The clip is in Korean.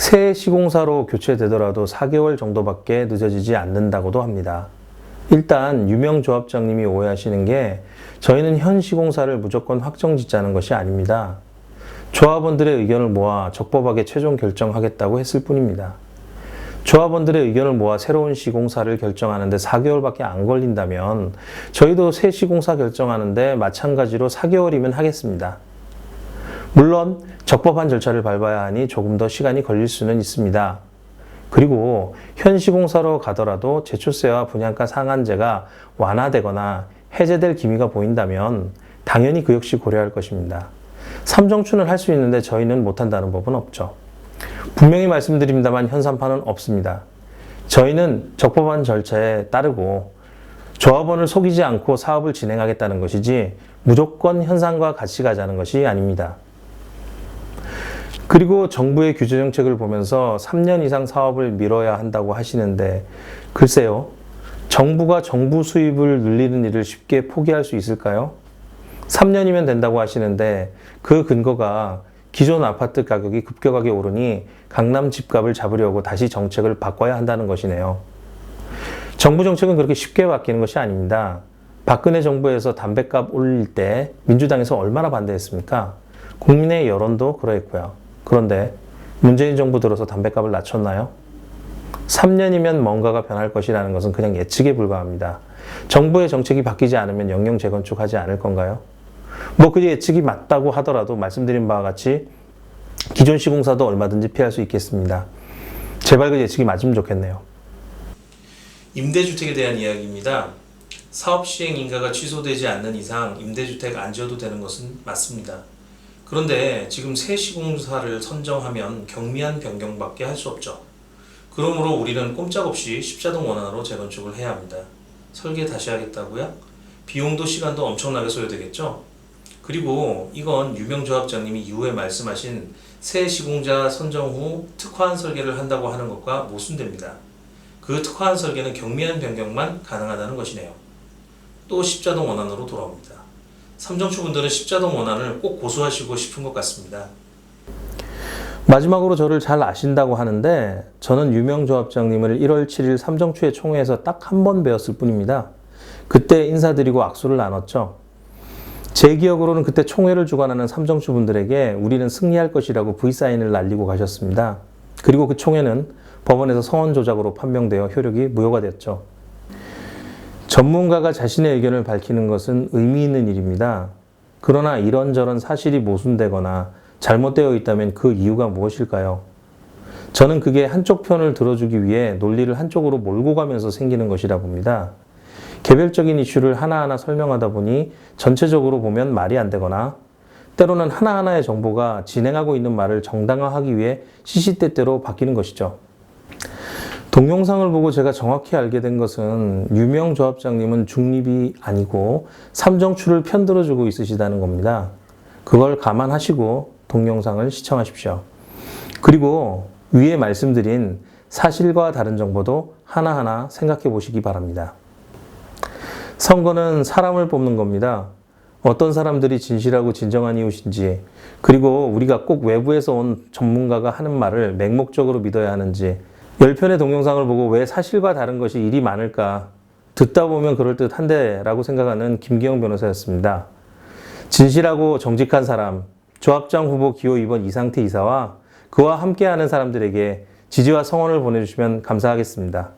새 시공사로 교체되더라도 4개월 정도밖에 늦어지지 않는다고도 합니다. 일단 유명 조합장님이 오해하시는 게 저희는 현 시공사를 무조건 확정짓자는 것이 아닙니다. 조합원들의 의견을 모아 적법하게 최종 결정하겠다고 했을 뿐입니다. 조합원들의 의견을 모아 새로운 시공사를 결정하는데 4개월밖에 안 걸린다면 저희도 새 시공사 결정하는데 마찬가지로 4개월이면 하겠습니다. 물론 적법한 절차를 밟아야 하니 조금 더 시간이 걸릴 수는 있습니다. 그리고 현 시공사로 가더라도 제초세와 분양가 상한제가 완화되거나 해제될 기미가 보인다면 당연히 그 역시 고려할 것입니다. 삼정추는 할 수 있는데 저희는 못한다는 법은 없죠. 분명히 말씀드립니다만 현산파는 없습니다. 저희는 적법한 절차에 따르고 조합원을 속이지 않고 사업을 진행하겠다는 것이지 무조건 현상과 같이 가자는 것이 아닙니다. 그리고 정부의 규제 정책을 보면서 3년 이상 사업을 미뤄야 한다고 하시는데 글쎄요. 정부가 정부 수입을 늘리는 일을 쉽게 포기할 수 있을까요? 3년이면 된다고 하시는데 그 근거가 기존 아파트 가격이 급격하게 오르니 강남 집값을 잡으려고 다시 정책을 바꿔야 한다는 것이네요. 정부 정책은 그렇게 쉽게 바뀌는 것이 아닙니다. 박근혜 정부에서 담배값 올릴 때 민주당에서 얼마나 반대했습니까? 국민의 여론도 그러했고요. 그런데 문재인 정부 들어서 담배값을 낮췄나요? 3년이면 뭔가가 변할 것이라는 것은 그냥 예측에 불과합니다. 정부의 정책이 바뀌지 않으면 영영 재건축하지 않을 건가요? 그 예측이 맞다고 하더라도 말씀드린 바와 같이 기존 시공사도 얼마든지 피할 수 있겠습니다. 제발 그 예측이 맞으면 좋겠네요. 임대주택에 대한 이야기입니다. 사업 시행 인가가 취소되지 않는 이상 임대주택 안 지어도 되는 것은 맞습니다. 그런데 지금 새 시공사를 선정하면 경미한 변경밖에 할 수 없죠. 그러므로 우리는 꼼짝없이 십자동 원안으로 재건축을 해야 합니다. 설계 다시 하겠다고요? 비용도 시간도 엄청나게 소요되겠죠? 그리고 이건 유명조합장님이 이후에 말씀하신 새 시공자 선정 후 특화한 설계를 한다고 하는 것과 모순됩니다. 그 특화한 설계는 경미한 변경만 가능하다는 것이네요. 또 십자동 원안으로 돌아옵니다. 삼정추분들은 십자동 원안을 꼭 고수하시고 싶은 것 같습니다. 마지막으로 저를 잘 아신다고 하는데 저는 유명조합장님을 1월 7일 삼정추의 총회에서 딱 한 번 뵈었을 뿐입니다. 그때 인사드리고 악수를 나눴죠. 제 기억으로는 그때 총회를 주관하는 삼정추분들에게 우리는 승리할 것이라고 V사인을 날리고 가셨습니다. 그리고 그 총회는 법원에서 성원 조작으로 판명되어 효력이 무효가 됐죠. 전문가가 자신의 의견을 밝히는 것은 의미 있는 일입니다. 그러나 이런저런 사실이 모순되거나 잘못되어 있다면 그 이유가 무엇일까요? 저는 그게 한쪽 편을 들어주기 위해 논리를 한쪽으로 몰고 가면서 생기는 것이라 봅니다. 개별적인 이슈를 하나하나 설명하다 보니 전체적으로 보면 말이 안 되거나 때로는 하나하나의 정보가 진행하고 있는 말을 정당화하기 위해 시시때때로 바뀌는 것이죠. 동영상을 보고 제가 정확히 알게 된 것은 유명 조합장님은 중립이 아니고 삼정추를 편들어주고 있으시다는 겁니다. 그걸 감안하시고 동영상을 시청하십시오. 그리고 위에 말씀드린 사실과 다른 정보도 하나하나 생각해 보시기 바랍니다. 선거는 사람을 뽑는 겁니다. 어떤 사람들이 진실하고 진정한 이웃인지, 그리고 우리가 꼭 외부에서 온 전문가가 하는 말을 맹목적으로 믿어야 하는지, 10편의 동영상을 보고 왜 사실과 다른 것이 일이 많을까? 듣다 보면 그럴듯한데 라고 생각하는 김기영 변호사였습니다. 진실하고 정직한 사람, 조합장 후보 기호 2번 이상태 이사와 그와 함께하는 사람들에게 지지와 성원을 보내주시면 감사하겠습니다.